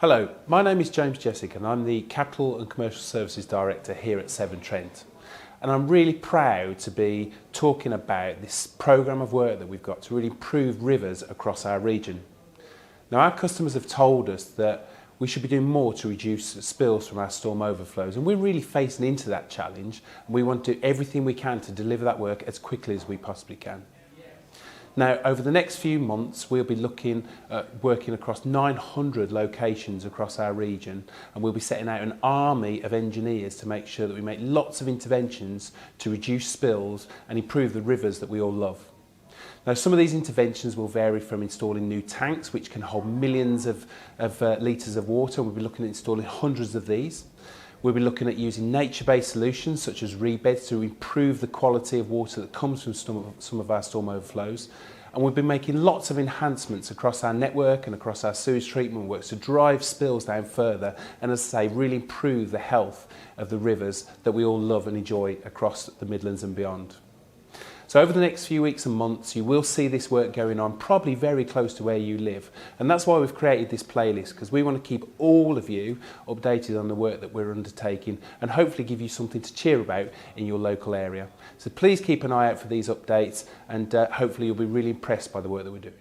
Hello, my name is James Jesic and I'm the Capital and Commercial Services Director here at Severn Trent. And I'm really proud to be talking about this programme of work that we've got to really improve rivers across our region. Now, our customers have told us that we should be doing more to reduce spills from our storm overflows, and we're really facing into that challenge, and we want to do everything we can to deliver that work as quickly as we possibly can. Now, over the next few months, we'll be looking at working across 900 locations across our region, and we'll be setting out an army of engineers to make sure that we make lots of interventions to reduce spills and improve the rivers that we all love. Now, some of these interventions will vary from installing new tanks, which can hold millions of litres of water. We'll be looking at installing hundreds of these. We'll be looking at using nature-based solutions such as rebeds to improve the quality of water that comes from some of our storm overflows. And we'll be making lots of enhancements across our network and across our sewage treatment works to drive spills down further and, as I say, really improve the health of the rivers that we all love and enjoy across the Midlands and beyond. So over the next few weeks and months, you will see this work going on probably very close to where you live. And that's why we've created this playlist, because we want to keep all of you updated on the work that we're undertaking and hopefully give you something to cheer about in your local area. So please keep an eye out for these updates, and hopefully you'll be really impressed by the work that we're doing.